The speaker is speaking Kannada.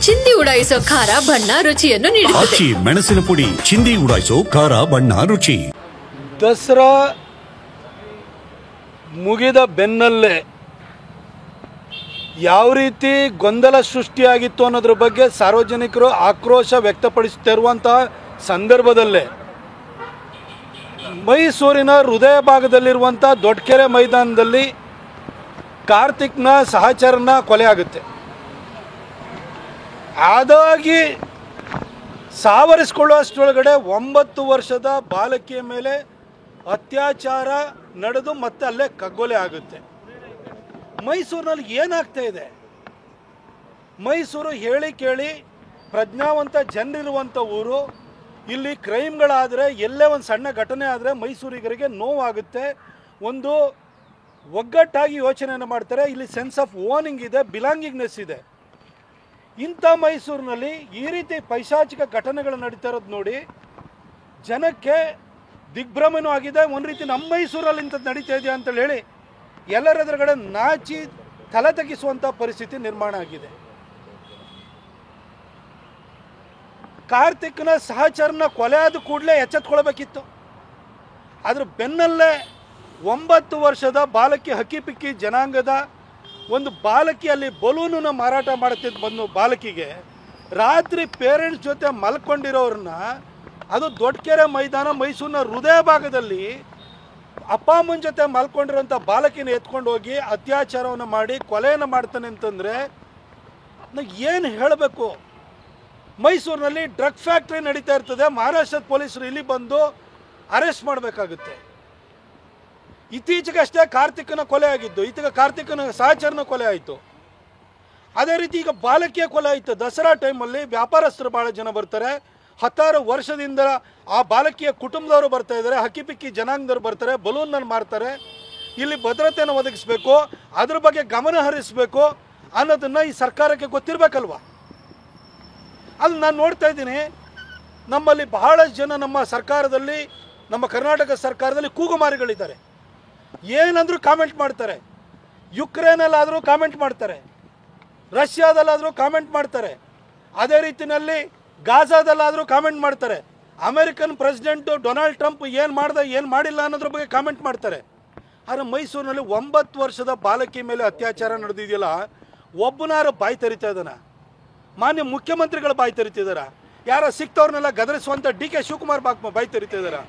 ಚಿಂದಿ ಉಡಾಯಿಸೋ ಖಾರ ಬಣ್ಣ ರುಚಿಯನ್ನು ನೀಡುತ್ತದೆ. ಮೆಣಸಿನ ಪುಡಿ ಚಿಂದಿ ಉಡಾಯಿಸೋ ಖಾರ ಬಣ್ಣ ರುಚಿ. ದಸರಾ ಮುಗಿದ ಬೆನ್ನಲ್ಲೇ ಯಾವ ರೀತಿ ಗೊಂದಲ ಸೃಷ್ಟಿಯಾಗಿತ್ತು ಅನ್ನೋದ್ರ ಬಗ್ಗೆ ಸಾರ್ವಜನಿಕರು ಆಕ್ರೋಶ ವ್ಯಕ್ತಪಡಿಸುತ್ತಿರುವಂತಹ ಸಂದರ್ಭದಲ್ಲೇ ಮೈಸೂರಿನ ಹೃದಯ ಭಾಗದಲ್ಲಿರುವಂಥ ದೊಡ್ಡಕೆರೆ ಮೈದಾನದಲ್ಲಿ ಕಾರ್ತಿಕ್ನ ಸಹಚರನ ಕೊಲೆ ಆಗುತ್ತೆ. ಅದಾಗಿ ಸಾವರಿಸಿಕೊಳ್ಳುವಷ್ಟರೊಳಗಡೆ 9 ವರ್ಷದ ಬಾಲಕಿಯ ಮೇಲೆ ಅತ್ಯಾಚಾರ ನಡೆದು ಮತ್ತೆ ಅಲ್ಲೇ ಕಗ್ಗೊಲೆ ಆಗುತ್ತೆ. ಮೈಸೂರಿನಲ್ಲಿ ಏನಾಗ್ತಾ ಇದೆ? ಮೈಸೂರು ಹೇಳಿ ಕೇಳಿ ಪ್ರಜ್ಞಾವಂತ ಜನರಿರುವಂಥ ಊರು. ಇಲ್ಲಿ ಕ್ರೈಮ್ಗಳಾದರೆ ಎಲ್ಲೇ ಒಂದು ಸಣ್ಣ ಘಟನೆ ಆದರೆ ಮೈಸೂರಿಗರಿಗೆ ನೋವಾಗುತ್ತೆ. ಒಂದು ಒಗ್ಗಟ್ಟಾಗಿ ಯೋಚನೆಯನ್ನು ಮಾಡ್ತಾರೆ. ಇಲ್ಲಿ ಸೆನ್ಸ್ ಆಫ್ ಓನಿಂಗ್ ಇದೆ, ಬಿಲಾಂಗಿಂಗ್ನೆಸ್ ಇದೆ. ಇಂಥ ಮೈಸೂರಿನಲ್ಲಿ ಈ ರೀತಿ ಪೈಶಾಚಿಕ ಘಟನೆಗಳು ನಡೀತಾ ಇರೋದು ನೋಡಿ ಜನಕ್ಕೆ ದಿಗ್ಭ್ರಮೆನೂ ಆಗಿದೆ. ಒಂದು ರೀತಿ ನಮ್ಮ ಮೈಸೂರಲ್ಲಿ ಇಂಥದ್ದು ನಡೀತಾ ಇದೆಯಾ ಅಂತೇಳಿ ಹೇಳಿ ಎಲ್ಲರ ಎದುರುಗಡೆ ನಾಚಿ ತಲೆ ತಗ್ಗಿಸುವಂಥ ಪರಿಸ್ಥಿತಿ ನಿರ್ಮಾಣ ಆಗಿದೆ. ಕಾರ್ತಿಕ್ನ ಸಹಚರನ ಕೊಲೆ ಆದ ಕೂಡಲೇ ಎಚ್ಚೆತ್ಕೊಳ್ಬೇಕಿತ್ತು. ಅದ್ರ ಬೆನ್ನಲ್ಲೇ 9 ವರ್ಷದ ಬಾಲಕಿ ಹಕ್ಕಿಪಿಕ್ಕಿ ಜನಾಂಗದ ಒಂದು ಬಾಲಕಿಯಲ್ಲಿ ಬಲೂನನ್ನು ಮಾರಾಟ ಮಾಡ್ತಿದ್ದು ಬಂದು ಬಾಲಕಿಗೆ ರಾತ್ರಿ ಪೇರೆಂಟ್ಸ್ ಜೊತೆ ಮಲ್ಕೊಂಡಿರೋರನ್ನ ಅದು ದೊಡ್ಡಕೆರೆ ಮೈದಾನ ಮೈಸೂರಿನ ಹೃದಯ ಭಾಗದಲ್ಲಿ ಅಪ್ಪ ಅಮ್ಮನ ಜೊತೆ ಮಲ್ಕೊಂಡಿರೋಂಥ ಬಾಲಕಿನ ಎತ್ಕೊಂಡು ಹೋಗಿ ಅತ್ಯಾಚಾರವನ್ನು ಮಾಡಿ ಕೊಲೆಯನ್ನು ಮಾಡ್ತಾನೆ ಅಂತಂದರೆ ಏನು ಹೇಳಬೇಕು? ಮೈಸೂರಿನಲ್ಲಿ ಡ್ರಗ್ ಫ್ಯಾಕ್ಟ್ರಿ ನಡೀತಾ ಇರ್ತದೆ. ಮಹಾರಾಷ್ಟ್ರದ ಪೊಲೀಸರು ಇಲ್ಲಿ ಬಂದು ಅರೆಸ್ಟ್ ಮಾಡಬೇಕಾಗುತ್ತೆ. ಇತ್ತೀಚೆಗಷ್ಟೇ ಕಾರ್ತಿಕ್ನ ಕೊಲೆ ಆಗಿದ್ದು, ಈಗ ಕಾರ್ತಿಕ್ನ ಸಹಚರನ ಕೊಲೆ ಆಯಿತು. ಅದೇ ರೀತಿ ಈಗ ಬಾಲಕಿಯ ಕೊಲೆ ಆಯಿತು. ದಸರಾ ಟೈಮಲ್ಲಿ ವ್ಯಾಪಾರಸ್ಥರು ಭಾಳ ಜನ ಬರ್ತಾರೆ. 10 ವರ್ಷದಿಂದ ಆ ಬಾಲಕಿಯ ಕುಟುಂಬದವರು ಬರ್ತಾ ಇದ್ದಾರೆ, ಹಕ್ಕಿಪಿಕ್ಕಿ ಜನಾಂಗದವ್ರು ಬರ್ತಾರೆ, ಬಲೂನನ್ನು ಮಾರ್ತಾರೆ. ಇಲ್ಲಿ ಭದ್ರತೆಯನ್ನು ಒದಗಿಸಬೇಕು, ಅದ್ರ ಬಗ್ಗೆ ಗಮನ ಹರಿಸಬೇಕು ಅನ್ನೋದನ್ನು ಈ ಸರ್ಕಾರಕ್ಕೆ ಗೊತ್ತಿರಬೇಕಲ್ವ? ಅದು ನಾನು ನೋಡ್ತಾ ಇದ್ದೀನಿ. ನಮ್ಮಲ್ಲಿ ಬಹಳಷ್ಟು ಜನ ನಮ್ಮ ಸರ್ಕಾರದಲ್ಲಿ, ನಮ್ಮ ಕರ್ನಾಟಕ ಸರ್ಕಾರದಲ್ಲಿ ಕೂಗುಮಾರಿಗಳಿದ್ದಾರೆ. ಏನಂದ್ರೂ ಕಾಮೆಂಟ್ ಮಾಡ್ತಾರೆ. ಯುಕ್ರೇನಲ್ಲಾದರೂ ಕಾಮೆಂಟ್ ಮಾಡ್ತಾರೆ, ರಷ್ಯಾದಲ್ಲಾದರೂ ಕಾಮೆಂಟ್ ಮಾಡ್ತಾರೆ, ಅದೇ ರೀತಿಯಲ್ಲಿ ಗಾಜಾದಲ್ಲಾದರೂ ಕಾಮೆಂಟ್ ಮಾಡ್ತಾರೆ. ಅಮೆರಿಕನ್ ಪ್ರೆಸಿಡೆಂಟು ಡೊನಾಲ್ಡ್ ಟ್ರಂಪ್ ಏನು ಮಾಡ್ದೆ ಏನು ಮಾಡಿಲ್ಲ ಅನ್ನೋದ್ರ ಬಗ್ಗೆ ಕಾಮೆಂಟ್ ಮಾಡ್ತಾರೆ. ಆದರೆ ಮೈಸೂರಿನಲ್ಲಿ 9 ವರ್ಷದ ಬಾಲಕಿ ಮೇಲೆ ಅತ್ಯಾಚಾರ ನಡೆದಿದೆಯಲ್ಲ, ಒಬ್ಬನಾರು ಬಾಯಿ ತೆರಿತಾ ಇದ್ದಾನೆ? ಮಾನ್ಯ ಮುಖ್ಯಮಂತ್ರಿಗಳು ಬಾಯಿ ತೆರಿತಿದ್ದಾರ? ಯಾರ ಸಿಕ್ತವ್ರನ್ನೆಲ್ಲ ಗದರಿಸುವಂಥ ಡಿ ಕೆ ಶಿವಕುಮಾರ್ ಬಾಯಿ ತೆರಿತಿದ್ದಾರ?